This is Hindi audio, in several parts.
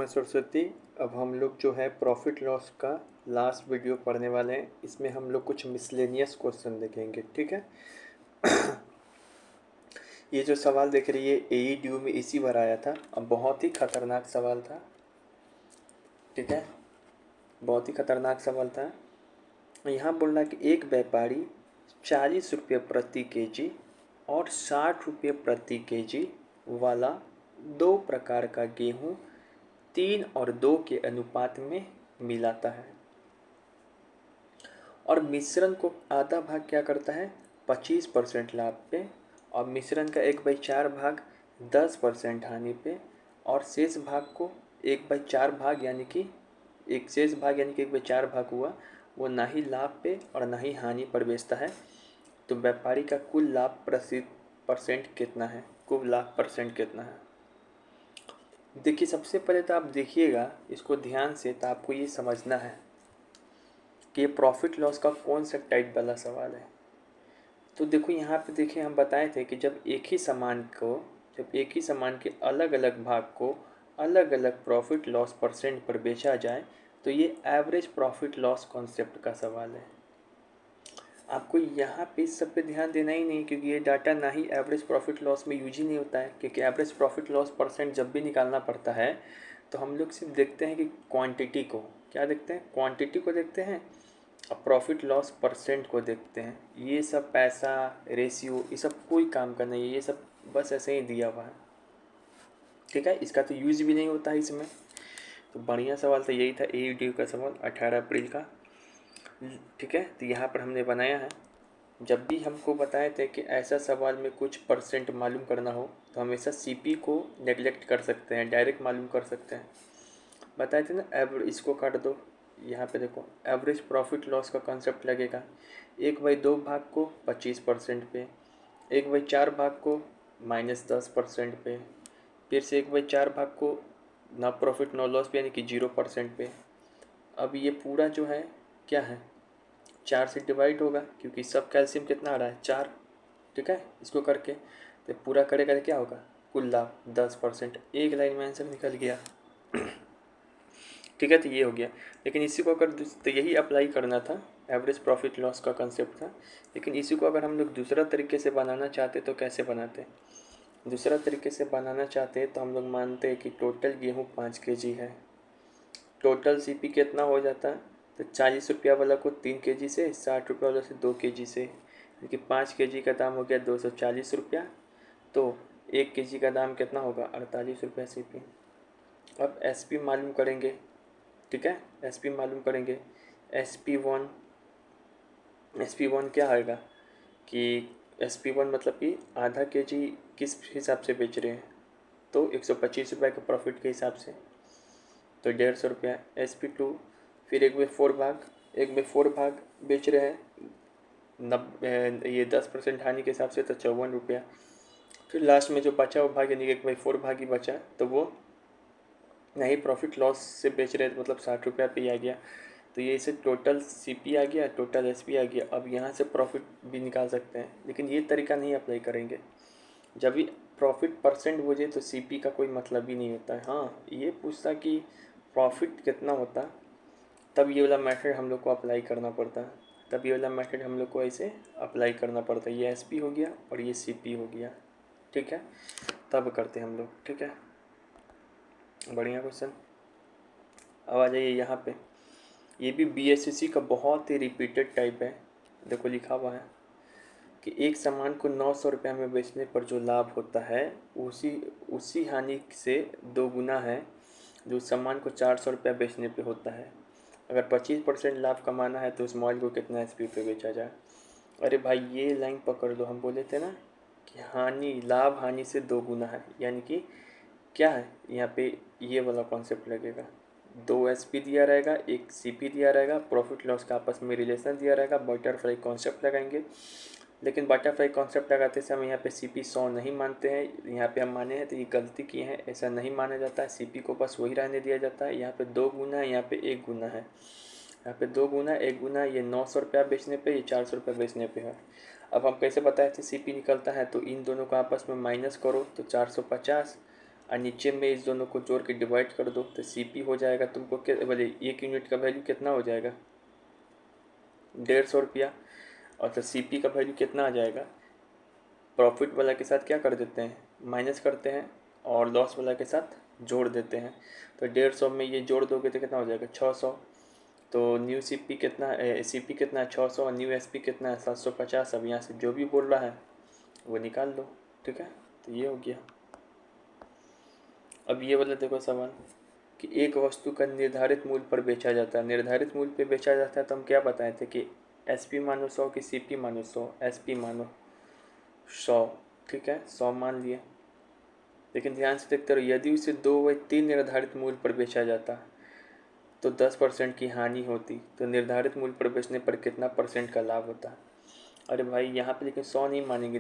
नमः सरस्वती। अब हम लोग जो है प्रॉफिट लॉस का लास्ट वीडियो पढ़ने वाले हैं। इसमें हम लोग कुछ मिसलेनियस क्वेश्चन देखेंगे, ठीक है। ये जो सवाल देख रही है एईडीयू में इसी बार आया था। अब बहुत ही खतरनाक सवाल था, ठीक है, बहुत ही खतरनाक सवाल था। यहाँ बोल रहा कि एक व्यापारी 40 रुपये प्रति केजी और 60 रुपये प्रति केजी वाला दो प्रकार का गेहूँ 3 और 2 के अनुपात में मिलाता है और मिश्रण को आधा भाग क्या करता है 25% लाभ पे, और मिश्रण का 1/4 भाग 10% हानि पे, और शेष भाग को 1/4 भाग यानी कि एक शेष भाग यानी कि 1/4 भाग हुआ वो ना ही लाभ पे और ना ही हानि पर बेचता है। तो व्यापारी का कुल लाभ परसेंट कितना है, कुल लाभ परसेंट कितना है। देखिए सबसे पहले तो आप देखिएगा इसको ध्यान से, तो आपको ये समझना है कि ये प्रॉफिट लॉस का कौन सा टाइप वाला सवाल है। तो देखो यहाँ पे देखिए हम बताए थे कि जब एक ही सामान के अलग अलग भाग को अलग अलग प्रॉफिट लॉस परसेंट पर बेचा जाए तो ये एवरेज प्रॉफिट लॉस कॉन्सेप्ट का सवाल है। आपको यहाँ पे इस सब पे ध्यान देना ही नहीं, क्योंकि ये डाटा ना ही एवरेज प्रॉफिट लॉस में यूज ही नहीं होता है। क्योंकि एवरेज प्रॉफिट लॉस परसेंट जब भी निकालना पड़ता है तो हम लोग सिर्फ देखते हैं कि क्वांटिटी को, क्या देखते हैं, क्वांटिटी को देखते हैं और प्रॉफिट लॉस परसेंट को देखते हैं। ये सब पैसा रेशियो ये सब कोई काम का नहीं है, ये सब बस ऐसे ही दिया हुआ है, ठीक है। इसका तो यूज भी नहीं होता है इसमें। तो बढ़िया सवाल तो यही था एईडीयू का सवाल 18 अप्रैल का, ठीक है। तो यहाँ पर हमने बनाया है। जब भी हमको बताए थे कि ऐसा सवाल में कुछ परसेंट मालूम करना हो तो हमेशा सीपी को नेगलेक्ट कर सकते हैं, डायरेक्ट मालूम कर सकते हैं। बताए थे ना, एवरेज इसको काट दो, यहाँ पे देखो एवरेज प्रॉफिट लॉस का कॉन्सेप्ट लगेगा 1/2 भाग को 25% पे, 1/4 भाग को -10% पे, फिर से 1/4 भाग को ना प्रॉफिट नो लॉस पे यानी कि 0% पे। अब ये पूरा जो है क्या है 4 से डिवाइड होगा, क्योंकि सब कैल्शियम कितना आ रहा है 4, ठीक है। इसको करके तो पूरा करेगा तो क्या होगा कुल लाभ 10%। एक लाइन में आंसर निकल गया, ठीक है। तो ये हो गया। लेकिन इसी को अगर तो यही अप्लाई करना था, एवरेज प्रॉफिट लॉस का कंसेप्ट था। लेकिन इसी को अगर हम लोग दूसरा तरीके से बनाना चाहते तो कैसे बनाते, दूसरा तरीके से बनाना चाहते तो हम लोग मानते हैं कि टोटल गेहूँ 5 kg है, टोटल सीपी कितना हो जाता है, तो 40 रुपया वाला को 3 kg से, 60 रुपया वाला से 2 kg से, क्योंकि 5 kg का दाम हो गया 240 रुपया, तो 1 kg का दाम कितना होगा 48 रुपया सीपी। अब एसपी मालूम करेंगे, ठीक है, एसपी मालूम करेंगे। एसपी वन क्या आएगा कि एसपी वन मतलब कि आधा केजी किस हिसाब से बेच रहे हैं, तो 125 रुपये के प्रॉफिट के हिसाब से, तो 150 रुपया। एसपी टू फिर 1/4 भाग बेच रहे हैं ये 10% हानि के हिसाब से, तो 54 रुपया। फिर लास्ट में जो बचा वो भाग यानी 1/4 भाग ही बचा, तो वो नहीं प्रॉफिट लॉस से बेच रहे थे, मतलब 60 रुपया पे ही आ गया। तो ये इसे टोटल सीपी आ गया, टोटल एसपी आ गया। अब यहाँ से प्रॉफिट भी निकाल सकते हैं, लेकिन ये तरीका नहीं अप्लाई करेंगे। जब भी प्रॉफिट परसेंट हो जाए तो सीपी का कोई मतलब ही नहीं होता है। हाँ ये पूछता कि प्रॉफिट कितना होता, तब ये वाला मेथड हम लोग को अप्लाई करना पड़ता है, तब ये वाला मेथड हम लोग को ऐसे अप्लाई करना पड़ता है। ये एसपी हो गया और ये सीपी हो गया, ठीक है, तब करते हैं हम लोग, ठीक है। बढ़िया क्वेश्चन। अब आ जाइए यहाँ पे, ये भी बीएससीसी का बहुत ही रिपीटेड टाइप है। देखो लिखा हुआ है कि एक सामान को 900 रुपये में बेचने पर जो लाभ होता है उसी उसी हानि से 2 गुना है जो सामान को 400 रुपये बेचने पे होता है। अगर 25% लाभ कमाना है तो उस माल को कितना एसपी पे बेचा जाए। अरे भाई ये लाइन पकड़ लो, हम बोले थे ना कि लाभ हानि से 2 गुना है, यानी कि क्या है यहाँ पे ये वाला कॉन्सेप्ट लगेगा। 2 एसपी दिया रहेगा, 1 सीपी दिया रहेगा, प्रॉफिट लॉस का आपस में रिलेशन दिया रहेगा, बटरफ्लाई कॉन्सेप्ट लगाएंगे। लेकिन बटरफ्लाई कॉन्सेप्ट लगाते समय यहाँ पे सीपी 100 नहीं मानते हैं, यहाँ पे हम माने हैं तो ये गलती किए हैं, ऐसा नहीं माना जाता है। सीपी को बस वही रहने दिया जाता है। यहाँ पे 2 गुना है, यहाँ पे 1 गुना है, यहाँ पे 2 गुना 1 गुना, ये 900 रुपया बेचने पे, ये 400 रुपया बेचने पे है। अब हम कैसे बताए थे सीपी निकलता है, तो इन दोनों को आपस में माइनस करो तो 450, और नीचे में इस दोनों को जोड़ के डिवाइड कर दो तो CP हो जाएगा तुमको बोले 1 यूनिट का वैल्यू कितना हो जाएगा 150 रुपया। और तो CP का वैल्यू कितना आ जाएगा, प्रॉफिट वाला के साथ क्या कर देते हैं माइनस करते हैं और लॉस वाला के साथ जोड़ देते हैं। तो 150 में ये जोड़ दोगे तो कितना हो जाएगा 600। तो न्यू CP कितना CP कितना है 600 और न्यू SP कितना है 750। अब यहाँ से जो भी बोल रहा है वो निकाल लो, ठीक है। तो ये हो गया। अब ये वाला देखो सवाल कि एक वस्तु का निर्धारित मूल्य पर बेचा जाता है। निर्धारित मूल्य पर बेचा जाता है तो हम क्या बताए थे कि SP मानो 100 कि CP मानो 100, SP मानो 100, ठीक है 100 मान लिए। लेकिन ध्यान से देखते रहो, यदि उसे 2/3 निर्धारित मूल्य पर बेचा जाता तो 10% की हानि होती। तो निर्धारित मूल्य पर बेचने पर कितना % का लाभ होता। अरे भाई यहाँ पे लेकिन 100 नहीं मानेंगे,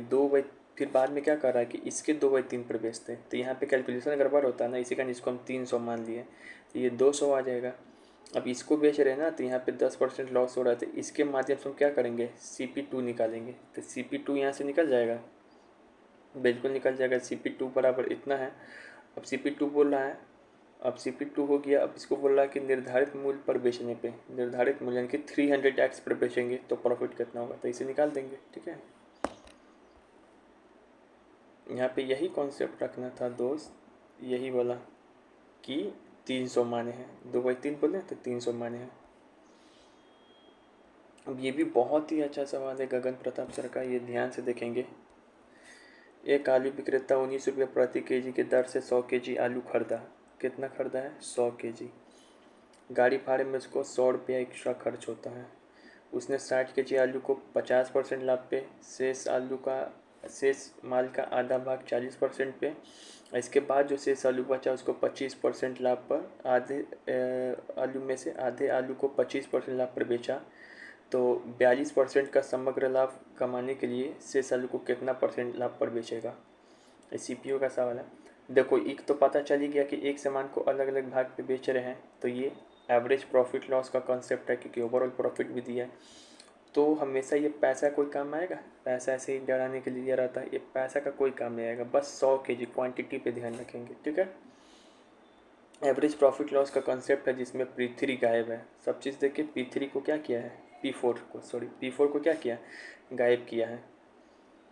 फिर बाद में क्या कर रहा है कि इसके 2/3 पर बेचते हैं तो यहाँ पे कैलकुलेशन गड़बड़ होता है ना, इसी कारण इसको हम 300 मान लिए तो ये 200 आ जाएगा। अब इसको बेच रहे हैं ना तो यहाँ पे 10% लॉस हो रहा है तो इसके माध्यम से हम क्या करेंगे CP2 निकालेंगे। तो CP2 यहाँ से निकल जाएगा, बिल्कुल निकल जाएगा। CP2 बराबर इतना है। अब CP2 बोल रहा है, अब CP2 हो गया। अब इसको बोल रहा है कि निर्धारित मूल्य पर बेचने पे, निर्धारित मूल्य यानी कि 300x पर बेचेंगे तो प्रॉफिट कितना होगा, तो इसे निकाल देंगे, ठीक है। यहाँ पे यही कॉन्सेप्ट रखना था दोस्त, यही वाला कि 300 माने हैं, 2/3 बोले तो 300 माने हैं। अब ये भी बहुत ही अच्छा सवाल है गगन प्रताप सर का, ये ध्यान से देखेंगे। एक आलू विक्रेता 19 रुपये प्रति केजी की दर से 100 केजी आलू खरीदा। कितना खरीदा है 100 केजी। गाड़ी भाड़े में उसको 100 रुपया एक्स्ट्रा खर्च होता है। उसने 60 केजी आलू को 50% लाभ पे, शेष माल का आधा भाग 40% पे, इसके बाद जो शेष आलू बचा उसको 25% लाभ पर, आलू में से आधे आलू को 25% लाभ पर बेचा। तो 42% का समग्र लाभ कमाने के लिए शेष आलू को कितना % लाभ पर बेचेगा। CPO का सवाल है। देखो एक तो पता चल ही गया कि एक सामान को अलग अलग भाग पे बेच रहे हैं तो ये एवरेज प्रॉफिट लॉस का कॉन्सेप्ट है, क्योंकि ओवरऑल प्रॉफिट भी दिया है। तो हमेशा ये पैसा कोई काम आएगा, पैसा ऐसे ही डराने के लिए दिया रहता है, ये पैसा का कोई काम नहीं आएगा। बस 100 केजी क्वांटिटी पे ध्यान रखेंगे, ठीक है। एवरेज प्रॉफिट लॉस का कॉन्सेप्ट है जिसमें P3 गायब है। सब चीज़ देख के P3 को क्या किया है, P4 को क्या किया, गायब किया है,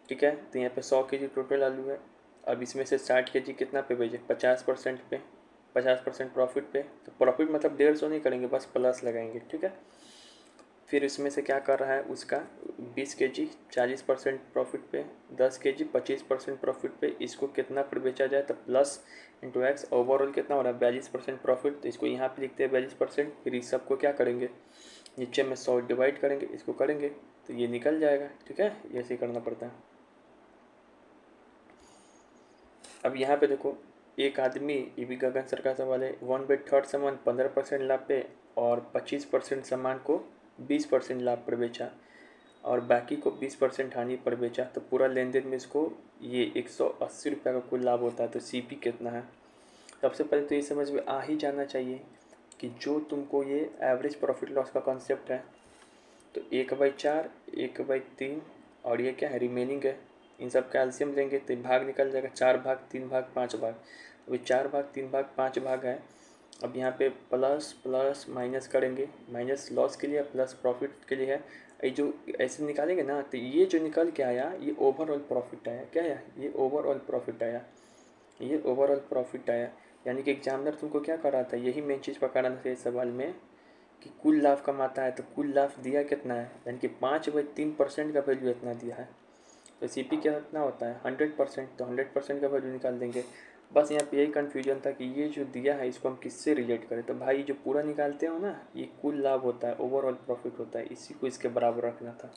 ठीक है। तो यहाँ पे 100 केजी टोटल आलू है। अब इसमें से 60 केजी कितना पे भेजे 50% पे, 50% प्रॉफिट पे। तो प्रॉफिट मतलब 150 नहीं करेंगे, बस प्लस लगाएंगे, ठीक है। फिर इसमें से क्या कर रहा है उसका 20 केजी 40% प्रॉफिट पे, 10 केजी 25% प्रॉफिट पे, इसको कितना पर बेचा जाए तो प्लस इंटू एक्स, ओवरऑल कितना हो रहा है 42% प्रॉफिट। तो इसको यहाँ पे लिखते हैं 42%। फिर इस सबको क्या करेंगे नीचे में 100 डिवाइड करेंगे, इसको करेंगे तो ये निकल जाएगा, ठीक है। ऐसे ही करना पड़ता है। अब यहाँ पे देखो एक आदमी, ये भी गगन सर का सवाल है, 1/3 सामान 15% लाभ पे और 25% सामान को 20% लाभ पर बेचा और बाकी को 20% हानि पर बेचा। तो पूरा लेन देन में इसको ये 180 रुपये का कुल लाभ होता है। तो CP कितना है। सबसे पहले तो ये समझ में आ ही जाना चाहिए कि जो तुमको ये एवरेज प्रॉफिट लॉस का कॉन्सेप्ट है तो 1/4 1/3 और ये क्या है रिमेनिंग है, इन सब का एलसीएम लेंगे तो भाग निकल जाएगा, 4 भाग 3 भाग 5 भाग। अभी 4 भाग 3 भाग 5 भाग है। अब यहाँ पे प्लस प्लस माइनस करेंगे, माइनस लॉस के लिए प्लस प्रॉफिट के लिए है। ये जो ऐसे निकालेंगे ना तो ये जो निकल के आया ये ओवरऑल प्रॉफिट आया, क्या आया ये ओवरऑल प्रॉफिट आया, ये ओवरऑल प्रॉफिट आया। यानी कि एग्जामिनर तुमको क्या कर रहा था, यही मेन चीज़ पकड़ना था इस सवाल में कि कुल लाभ कमाता है तो कुल लाभ दिया कितना है, यानी कि 5/3% का वैल्यू इतना दिया है। तो CP कितना होता है 100%, तो 100% का वैल्यू निकाल देंगे। बस यहाँ पे यही कन्फ्यूजन था कि ये जो दिया है इसको हम किससे रिलेट करें। तो भाई जो पूरा निकालते हो ना ये कुल लाभ होता है, ओवरऑल प्रॉफिट होता है, इसी को इसके बराबर रखना था।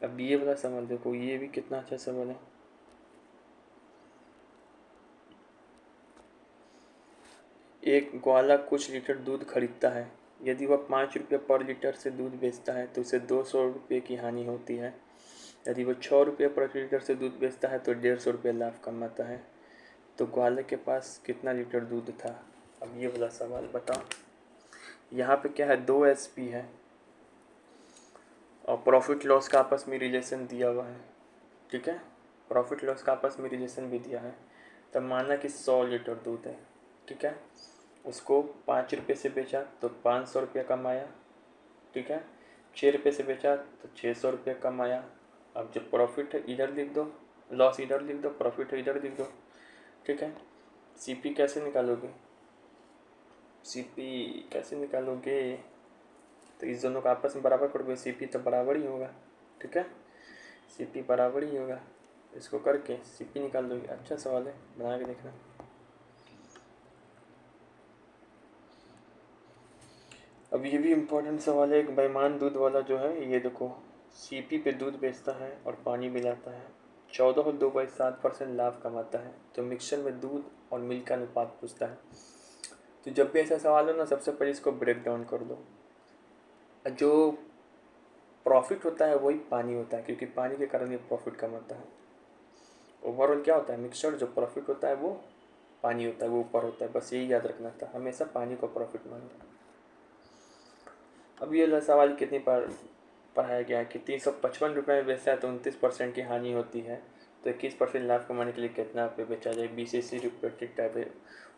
अब ये वाला सवाल देखो, ये भी कितना अच्छा सवाल है। एक ग्वाला कुछ लीटर दूध खरीदता है, यदि वह 5 रुपये पर लीटर से दूध बेचता है तो उसे 200 रुपये की हानि होती है। यदि वह 6 रुपये प्रति लीटर से दूध बेचता है तो 150 रुपये लाभ कमाता है। तो ग्वाले के पास कितना लीटर दूध था। अब ये वाला सवाल बताओ। यहाँ पे क्या है 2 SP है और प्रॉफिट लॉस का आपस में रिलेशन दिया हुआ है, ठीक है। प्रॉफिट लॉस का आपस में रिलेशन भी दिया है। तब माना कि 100 लीटर दूध है, ठीक है, उसको 5 रुपये से बेचा तो 500 रुपये कमाया, ठीक है, 6 रुपये से बेचा तो 600 रुपये कमाया। अब जो प्रॉफिट है इधर लिख दो, लॉस इधर लिख दो, प्रॉफिट है इधर लिख दो, ठीक है। सीपी कैसे निकालोगे, सीपी कैसे निकालोगे, तो इस दोनों का आपस में बराबर करोगे, सीपी तो बराबर ही होगा, ठीक है, सीपी बराबर ही होगा। इसको करके सीपी निकाल दोगे। अच्छा सवाल है, बना के देखना। अब ये भी इम्पोर्टेंट सवाल है। एक बेईमान दूध वाला जो है, ये देखो, सीपी पे दूध बेचता है और पानी मिलाता है, 14.2/7% लाभ कमाता है। तो मिक्सचर में दूध और मिल्क का अनुपात पूछता है। तो जब भी ऐसा सवाल हो ना, सबसे पहले इसको ब्रेक डाउन कर दो। जो प्रॉफिट होता है वही पानी होता है, क्योंकि पानी के कारण ये प्रॉफिट कमाता है। ओवरऑल क्या होता है, मिक्सचर जो प्रॉफिट होता है वो पानी होता है, वो ऊपर होता है। बस यही याद रखना था, हमेशा पानी को प्रॉफिट मानना। अब ये सवाल कितनी बार पढ़ाया गया है कि 355 रुपये में बेचा है तो 29% की हानि होती है, तो 21% लाभ कमाने के लिए कितना पे बेचा जाए। BCC रिपीटेड टाइप है।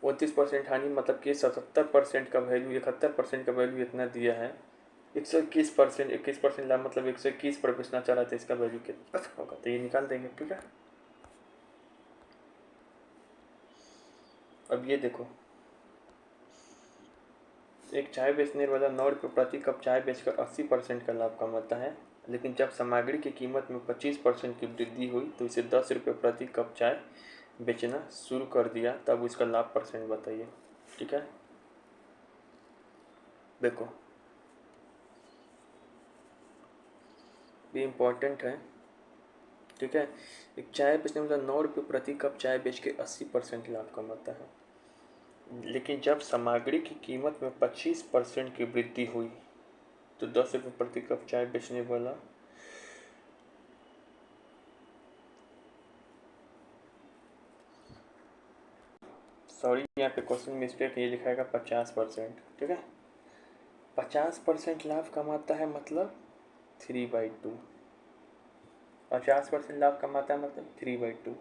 29% हानि मतलब कि 77% का वैल्यू, 71% का वैल्यू इतना दिया है, 121%, 21% लाभ मतलब 121 पर बेचना चाह रहा था, इसका वैल्यू कितना होगा, तो ये निकाल देंगे, ठीक है। अब ये देखो, एक चाय बेचने वाला 9 रुपये प्रति कप चाय बेचकर 80% का लाभ कमाता है, लेकिन जब सामग्री की कीमत में 25% की वृद्धि हुई तो इसे 10 रुपये प्रति कप चाय बेचना शुरू कर दिया, तब उसका लाभ परसेंट बताइए, ठीक है। देखो ये इम्पोर्टेंट है, ठीक है। एक चाय बेचने वाला 9 रुपये प्रति कप चाय बेच के 80% लाभ कमाता है, लेकिन जब सामग्री की कीमत में 25% की वृद्धि हुई तो 10 रुपये प्रति कप चाय बेचने वाला, सॉरी यहाँ पे क्वेश्चन मिस्टेक, ये लिखा है 50%, ठीक है। 50% लाभ कमाता है मतलब 3/2, 50% लाभ कमाता है मतलब 3/2।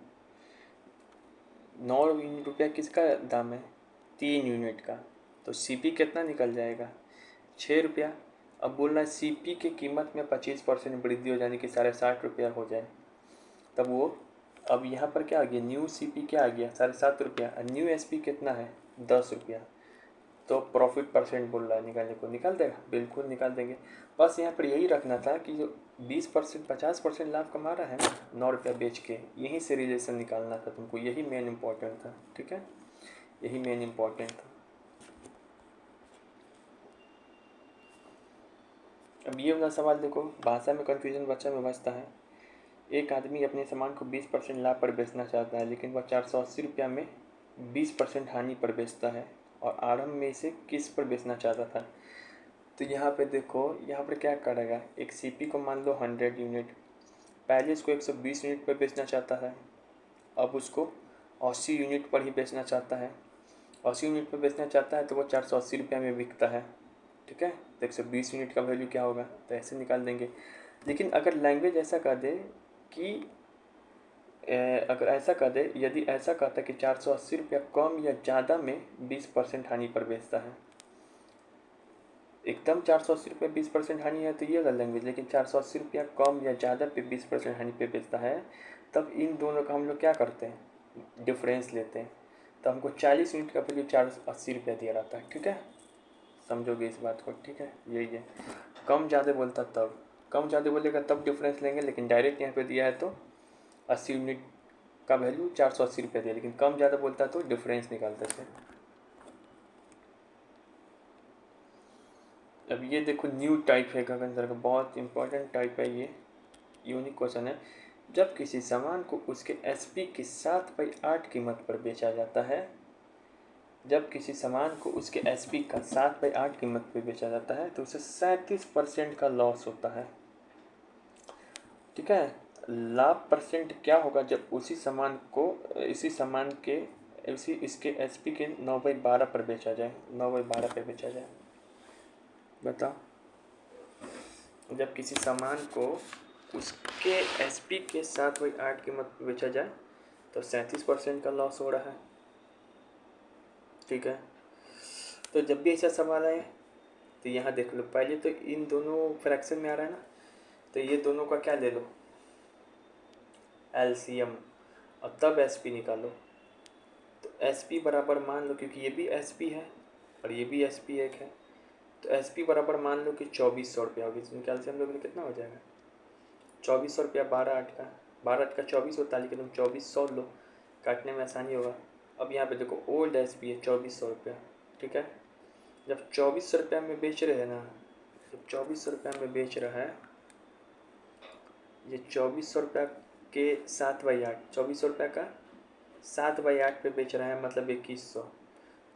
9 रुपया किसका दाम है, 3 यूनिट का, तो सीपी कितना निकल जाएगा, 6 रुपया। अब बोल रहा है सीपी की कीमत में 25% वृद्धि हो जाने की 60.5 रुपया हो जाए, तब वो, अब यहाँ पर क्या आ गया, न्यू सीपी क्या आ गया, 7.5 रुपया, न्यू एसपी कितना है, 10 रुपया। तो प्रॉफिट परसेंट बोल रहा है निकालने को, निकाल देगा, बिल्कुल निकाल देंगे। बस यहाँ पर यही रखना था कि जो 20% 50% लाभ कमा रहा है ना 9 रुपया बेच के, यहीं से रिलेशन निकालना था तुमको, यही मेन इम्पोर्टेंट था, ठीक है, यही मेन इम्पोर्टेंट था। अब ये वाला सवाल देखो, भाषा में कन्फ्यूजन बच्चा में बचता है। एक आदमी अपने सामान को 20% लाभ पर बेचना चाहता है, लेकिन वह 480 रुपया में 20% हानि पर बेचता है, और आरंभ में इसे किस पर बेचना चाहता था। तो यहाँ पे देखो, यहाँ पर क्या करेगा, एक सीपी को मान लो 100 यूनिट, पहले इसको 120 यूनिट पर बेचना चाहता है, अब उसको 80 यूनिट पर ही बेचना चाहता है। 80 यूनिट पर बेचना चाहता है तो वो 480 रुपया में बिकता है, ठीक है। तो 120 यूनिट का वैल्यू क्या होगा, तो ऐसे निकाल देंगे। लेकिन अगर लैंग्वेज ऐसा कर दे कि अगर ऐसा कर दे, यदि ऐसा कहता कि 480 रुपया कम या ज़्यादा में 20% हानि पर बेचता है, एकदम 480 रुपये 20% हानि है तो ये अलग लैंग्वेज, लेकिन 480 रुपया कम या ज़्यादा पे 20% हानि पे बेचता है, तब इन दोनों का हम लोग क्या करते हैं, डिफरेंस लेते हैं। तो हमको 40 यूनिट का वैल्यू 480 रुपया दिया रहता है, ठीक है, समझोगे इस बात को, ठीक है, यही है। कम ज़्यादा बोलता तब, कम ज़्यादा बोलेगा तब डिफरेंस लेंगे, लेकिन डायरेक्ट यहाँ पे दिया है तो 80 यूनिट का वैल्यू 480 रुपया दिया, लेकिन कम ज़्यादा बोलता तो डिफरेंस निकालते थे। अब ये देखो, न्यू टाइप है गगन सर का, बहुत इंपॉर्टेंट टाइप है ये, यूनिक क्वेश्चन है। जब किसी सामान को उसके एसपी की 7/8 कीमत पर बेचा जाता है, जब किसी सामान को उसके एसपी का 7/8 कीमत पर बेचा जाता है तो उसे 37% का लॉस होता है, ठीक है। लाभ परसेंट क्या होगा जब उसी सामान को, इसी सामान के, इसी इसके एसपी के 9/12 पर बेचा जाए, 9/12 पर बेचा जाए, बताओ। जब किसी सामान को उसके एसपी के 7/8 कीमत पे बेचा जाए तो 37% का लॉस हो रहा है। ठीक है, तो जब भी ऐसा सवाल आए तो यहाँ देख लो, पहले तो इन दोनों फ्रैक्शन में आ रहा है ना, तो ये दोनों का क्या ले लो, एलसीएम, और तब एसपी निकालो। तो एसपी बराबर मान लो, क्योंकि ये भी एसपी है और ये भी एसपी एक है, तो एसपी बराबर मान लो कि 2400 रुपया होगी। इसमें कैल्शियम लोगे तो कितना हो जाएगा, 2400 रुपया, 12/8 का, 12/8 का 24 होता है, लेकिन तुम 2400 लो, काटने में आसानी होगा। अब यहाँ पे देखो ओल्ड एसपी है 2400 रुपया। ठीक है, जब 2400 रुपया में बेच रहे हैं ना, जब 2400 रुपया में बेच रहा है, ये 2400 रुपया के 7/8, 2400 रुपया का 7/8 पे बेच रहा है, मतलब 2100।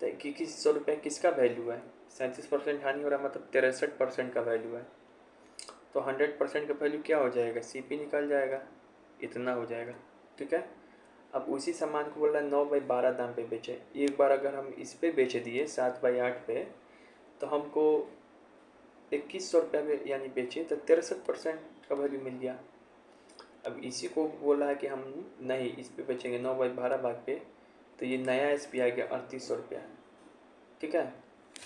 तो 2100 रुपये किसका वैल्यू है, 37% हानि हो रहा है, मतलब 63% का वैल्यू है। तो 100% का वैल्यू क्या हो जाएगा, सीपी निकल जाएगा, इतना हो जाएगा। ठीक है, अब उसी सामान को बोल रहा है 9/12 दाम पे बेचे। एक बार अगर हम इस पे बेच दिए 7/8 पे, तो हमको 2100 रुपये में यानी बेचे, तो 63% का वैल्यू मिल गया। अब इसी को बोला है कि हम नहीं इस पे बेचेंगे 9/12 भाग पे, तो ये नया एस पी आ गया 3800 रुपया। ठीक है,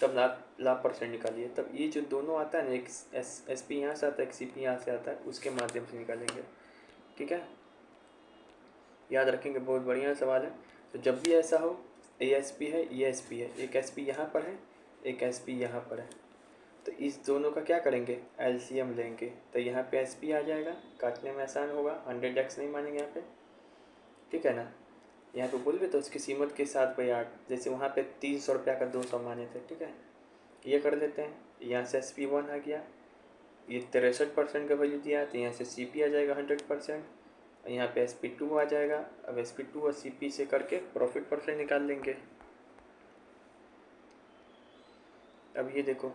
तब लाभ परसेंट निकालिए। तब ये जो दोनों आता है ना, एक एस पी यहाँ से आता है, एक सी पी यहाँ से आता है, उसके माध्यम से निकालेंगे। ठीक है, याद रखेंगे, बहुत बढ़िया सवाल है। तो जब भी ऐसा हो, ए एस पी है, ये एस पी है, एक एस पी यहाँ पर है, एक एस पी यहाँ पर है, तो इस दोनों का क्या करेंगे, एलसीएम लेंगे। तो यहाँ पे एस पी आ जाएगा, काटने में आसान होगा, 100x नहीं मानेंगे यहाँ पे। ठीक है ना, यहाँ पे बोल रहे तो उसकी कीमत के 7/8, जैसे वहाँ पे 300 रुपया का 200 माने थे। ठीक है, ये कर देते हैं, यहाँ से SP1 आ गया, ये 63% का वैल्यू दिया है, तो यहाँ से CP आ जाएगा 100%, और यहाँ पे SP2 आ जाएगा। अब SP2 और CP से करके प्रॉफिट परसेंट निकाल लेंगे। अब ये देखो,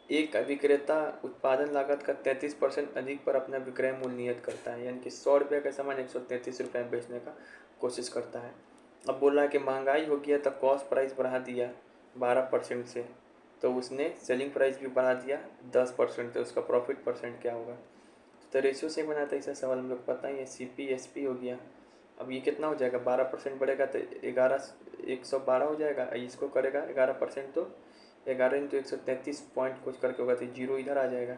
एक विक्रेता उत्पादन लागत का 33% अधिक पर अपना विक्रय मूल्य नियत करता है, यानी कि 100 रुपये का सामान 133 रुपये में बेचने का कोशिश करता है। अब बोल रहा है कि महंगाई हो गया तो कॉस्ट प्राइस बढ़ा दिया 12% से, तो उसने सेलिंग प्राइस भी बढ़ा दिया 10%, तो उसका प्रॉफिट परसेंट क्या होगा। तो रेशियो से बनाता है, ऐसा सवाल हम लोग पता ही है, CP SP हो गया। अब ये कितना हो जाएगा, 12% बढ़ेगा तो 112 हो जाएगा, इसको करेगा 11%, तो 11 × 133 पॉइंट कुछ करके होगा, तो जीरो इधर आ जाएगा।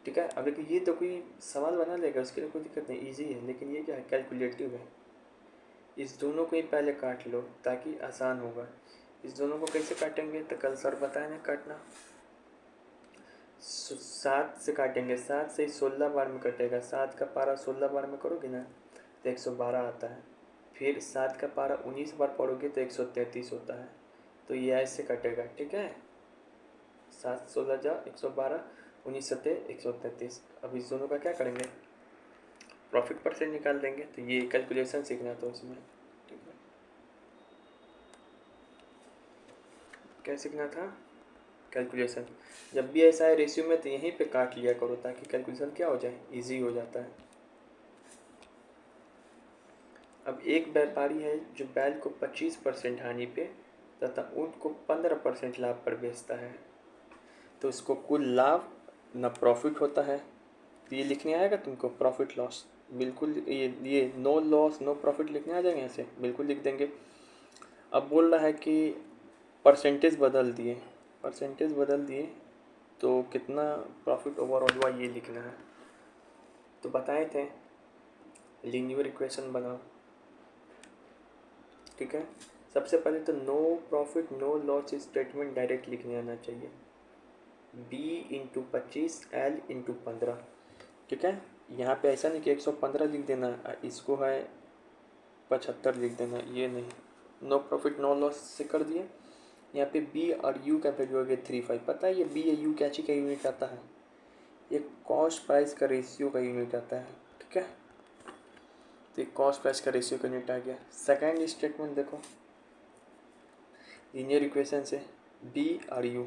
ठीक है, अब देखिए ये तो कोई सवाल बना लेगा, उसके लिए कोई दिक्कत नहीं, ईजी है, लेकिन ये क्या है, कैलकुलेटिव है। इस दोनों को ही पहले काट लो ताकि आसान होगा। इस दोनों को कैसे काटेंगे, तो कल सर बताए ना काटना, 7 से काटेंगे, 7 से 16 बार में कटेगा, 7 का पारा 16 बार में करोगे ना तो 112 आता है, फिर 7 का पारा 19 बार पढ़ोगे तो 133 होता है, तो ये ऐसे कटेगा। ठीक है, 7 16 जा 112, 19 सत्ते 133। अब इस दोनों का क्या करेंगे, प्रॉफिट परसेंट निकाल देंगे। तो ये कैलकुलेशन सीखना था उसमें। ठीक है, क्या सीखना था, कैलकुलेशन। जब भी ऐसा है रेशियो में तो यहीं पे काट लिया करो ताकि कैलकुलेशन क्या हो जाए, इजी हो जाता है। अब एक व्यापारी है जो बैल को 25% हानि पे तथा ऊँट को 15% लाभ पर बेचता है, तो उसको कुल लाभ न प्रॉफिट होता है। तो ये लिखने आएगा तुमको, प्रॉफिट लॉस, बिल्कुल ये नो लॉस नो प्रॉफिट लिखने आ जाएंगे, ऐसे बिल्कुल लिख देंगे। अब बोल रहा है कि परसेंटेज बदल दिए, परसेंटेज बदल दिए तो कितना प्रॉफिट ओवरऑल हुआ ये लिखना है। तो बताए थे लीनियर इक्वेशन बनाओ। ठीक है, सबसे पहले तो no profit no loss statement direct लिखने आना चाहिए, B × 25 L × 15। ठीक है, यहाँ पे ऐसा नहीं कि 115 लिख देना, इसको है 75 लिख देना, ये नहीं, नो प्रॉफिट नो लॉस से कर दिए। यहाँ पे B और U का वैल्यू हो गया 35। पता है ये B या U क्या चीज़ का यूनिट आता है, ये कॉस्ट प्राइस का रेशियो का यूनिट आता है। ठीक है, तो ये कॉस्ट प्राइस का रेशियो का यूनिट आ गया। सेकेंड स्टेटमेंट देखो, लीनियर इक्वेशन से B और U,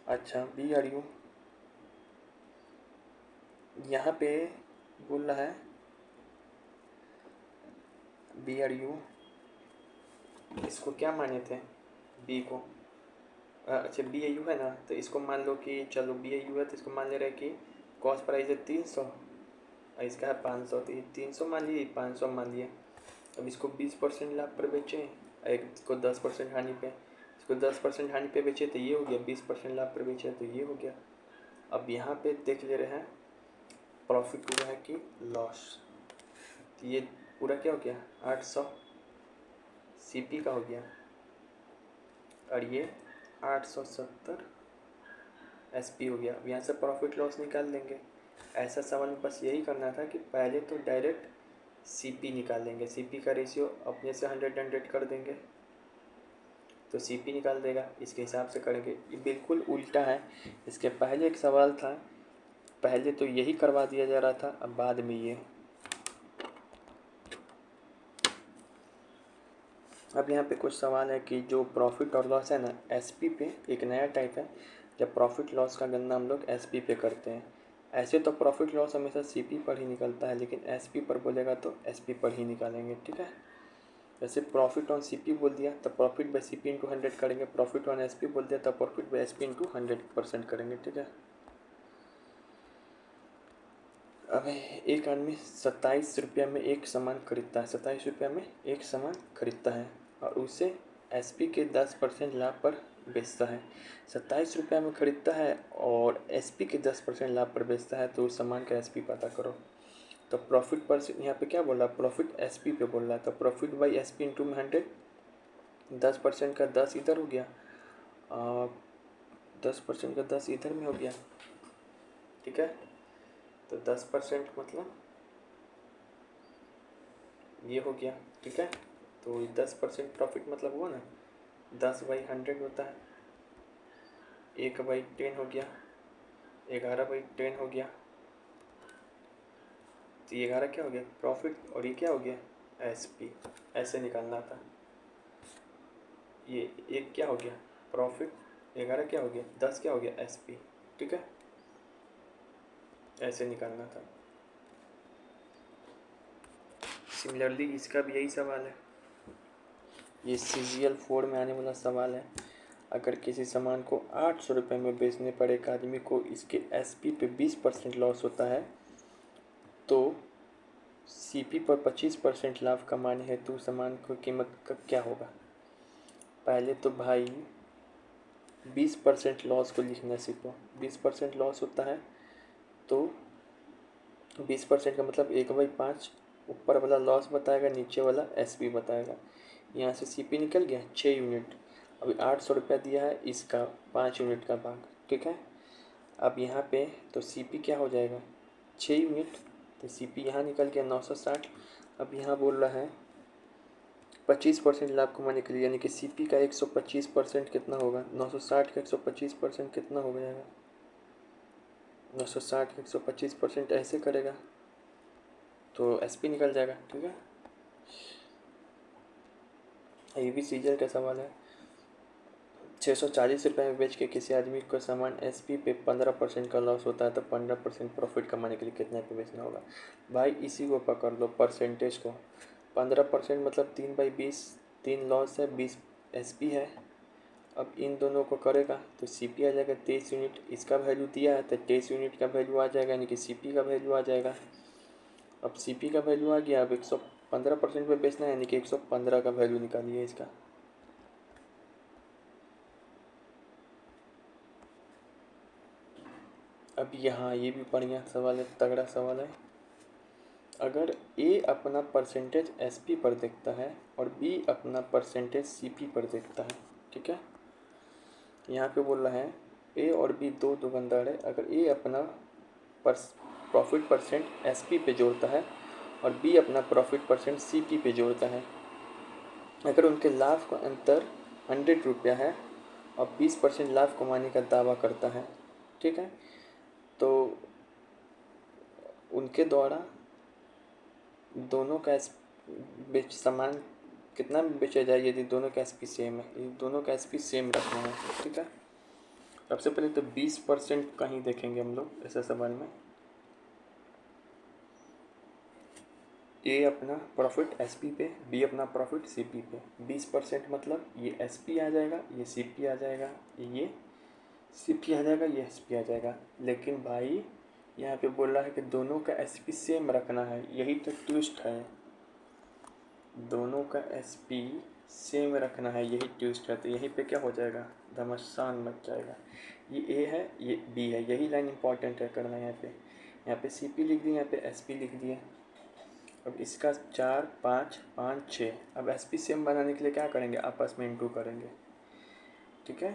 अच्छा B और U यहाँ पे बोल रहा है B और U, इसको क्या माने थे, B को, अच्छा B या U है ना, तो इसको मान लो कि चलो B या U है, तो इसको मान ले रहे कि कॉस्ट प्राइस है 300 और इसका है 500, तो ये 300 मान लिए, 500 मान लिए। अब इसको 20% लाभ पर बेचें, एक को 10% हानि पे, इसको 10% हानि पे बेचे तो ये हो गया, 20% लाभ पर बेचे तो ये हो गया। अब यहाँ पे देख ले रहे हैं प्रॉफिट हुआ है कि लॉस। तो ये पूरा क्या हो गया, 800 सीपी का हो गया और ये 870 एसपी हो गया। अब यहाँ से प्रॉफिट लॉस निकाल लेंगे। ऐसा सवाल में बस यही करना था कि पहले तो डायरेक्ट सीपी निकाल लेंगे, सीपी का रेशियो अपने से 100 कर देंगे तो सीपी निकाल देगा, इसके हिसाब से करेंगे। ये बिल्कुल उल्टा है। इसके पहले एक सवाल था, पहले तो यही करवा दिया जा रहा था, अब बाद में ये। अब यहाँ पे कुछ सवाल है कि जो प्रॉफिट और लॉस है ना, एसपी पे एक नया टाइप है, जब प्रॉफिट लॉस का गणना हम लोग एसपी पे करते हैं। ऐसे तो प्रॉफिट लॉस हमेशा सीपी पर ही निकलता है, लेकिन एसपी पर बोलेगा तो एसपी पर ही निकालेंगे, ठीक है। जैसे प्रॉफिट ऑन सीपी बोल दिया तब प्रॉफिट बाय सीपी इंटू 100 करेंगे, प्रॉफिट ऑन एसपी बोल दिया तब प्रॉफिट बाय एसपी इंटू 100% करेंगे, ठीक है। अब एक आदमी 27 रुपया में एक सामान खरीदता है, 27 रुपया में एक सामान खरीदता है और उसे एसपी के 10% लाभ पर बेचता है। 27 रुपया में खरीदता है और एसपी के 10% लाभ पर बेचता है, तो उस सामान का एसपी पता करो। तो प्रॉफिट पर यहाँ पे क्या बोल रहा है, प्रॉफिट एसपी पे बोल रहा है, तो प्रॉफिट बाई एसपी इंटू में 100, 10% का 10 इधर हो गया और 10% का 10 इधर में हो गया, ठीक है। तो 10% मतलब ये हो गया, ठीक है। तो 10% प्रॉफिट मतलब हुआ ना, 10/100 होता है, 1/10 हो गया, 11/10 हो गया। तो ये 11 क्या हो गया प्रॉफिट और ये क्या हो गया एसपी, ऐसे निकालना था। ये एक क्या हो गया प्रॉफिट, 11 क्या हो गया, 10 क्या हो गया एसपी, ठीक है, ऐसे निकालना था। सिमिलरली इसका भी यही सवाल है, ये CGL 4 में आने वाला सवाल है। अगर किसी सामान को 800 रुपये में बेचने पर एक आदमी को इसके एसपी पे 20% लॉस होता है, तो सीपी पर 25% लाभ कमाने हेतु सामान की कीमत का क्या होगा। पहले तो भाई 20% लॉस को लिखना सीखो। 20% लॉस होता है तो 20% का मतलब 1/5 ऊपर वाला लॉस बताएगा, नीचे वाला एसपी बताएगा। यहाँ से सीपी निकल गया 6 यूनिट। अभी 800 रुपया दिया है, इसका 5 यूनिट का भाग, ठीक है। अब यहाँ पे तो सीपी क्या हो जाएगा 6 यूनिट, तो सीपी यहाँ निकल गया 960। अब यहाँ बोल रहा है 25% लाभ कमाने के लिए, यानी कि सीपी का 125% कितना होगा, 960 का 125% कितना हो जाएगा, 960 का 125% ऐसे करेगा तो एसपी निकल जाएगा, ठीक है। ये भी सीजर का सवाल है। 640 रुपये में बेच के किसी आदमी को सामान एसपी पे 15% का लॉस होता है, तो 15% प्रॉफिट कमाने के लिए कितने पे बेचना होगा। भाई इसी को पकड़ लो परसेंटेज को, 15% मतलब 3/20, 3 लॉस है 20 एसपी है। अब इन दोनों को करेगा तो सीपी आ जाएगा 23 यूनिट, इसका वैल्यू दिया है तो 23 यूनिट का वैल्यू आ जाएगा, यानी कि सीपी का वैल्यू आ जाएगा। अब सीपी का वैल्यू आ गया, अब 115% पे बेचना है, यानी कि 115 का वैल्यू निकालिए इसका। अब यहाँ ये भी बढ़िया सवाल है, तगड़ा सवाल है। अगर ए अपना परसेंटेज एसपी पर देखता है और बी अपना परसेंटेज सीपी पर देखता है, ठीक है। यहाँ पे बोल रहा है ए और बी दो दुकानदार है, अगर ए अपना प्रॉफिट परसेंट एसपी पे जोड़ता है और बी अपना प्रॉफिट परसेंट सीपी पे जोड़ता है, अगर उनके लाभ का अंतर 100 रुपया है और 20% लाभ कमाने का दावा करता है, ठीक है, तो उनके द्वारा दोनों का बेच सामान कितना में बेचा जाए यदि दोनों का एसपी सेम है, यदि दोनों का एसपी सेम रखना है, ठीक है। सबसे पहले तो 20% का ही देखेंगे हम लोग ऐसे सवाल में। ए अपना प्रॉफिट एसपी पे, बी अपना प्रॉफिट सीपी पे। 20% मतलब ये एसपी आ जाएगा, ये सीपी आ जाएगा, ये सीपी आ जाएगा, ये एसपी आ जाएगा। लेकिन भाई यहाँ पे बोल रहा है कि दोनों का एसपी सेम रखना है, यही तो ट्विस्ट है। दोनों का एसपी सेम रखना है, यही ट्विस्ट है। तो यहीं पे क्या हो जाएगा, घमासान मच जाएगा। ये ए है, ये बी है, यही लाइन इंपॉर्टेंट है करना। यहाँ पे सी पी लिख दिए, यहाँ पे एस पी लिख दिए। अब इसका 4 5 5 6। अब एस पी सेम बनाने के लिए क्या करेंगे, आपस में इंटू करेंगे। ठीक है,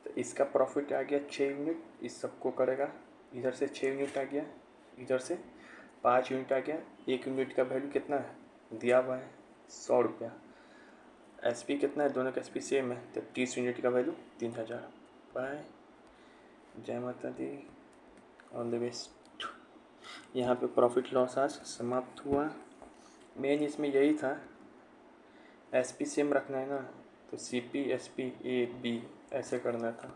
तो इसका प्रॉफिट आ गया 6 यूनिट, इस सबको करेगा। इधर से 6 यूनिट आ गया, इधर से 5 यूनिट आ गया। 1 यूनिट का वैल्यू कितना है दिया हुआ है, 100 रुपया। एस पी कितना है, दोनों का एस पी सेम है, तो 30 यूनिट का वैल्यू 3000। बाय, जय माता दी, ऑल द बेस्ट। यहाँ पे प्रॉफिट लॉस आज समाप्त हुआ। मेन इसमें यही था, एस पी सेम रखना है ना, तो C P S P A B ऐसे करना था।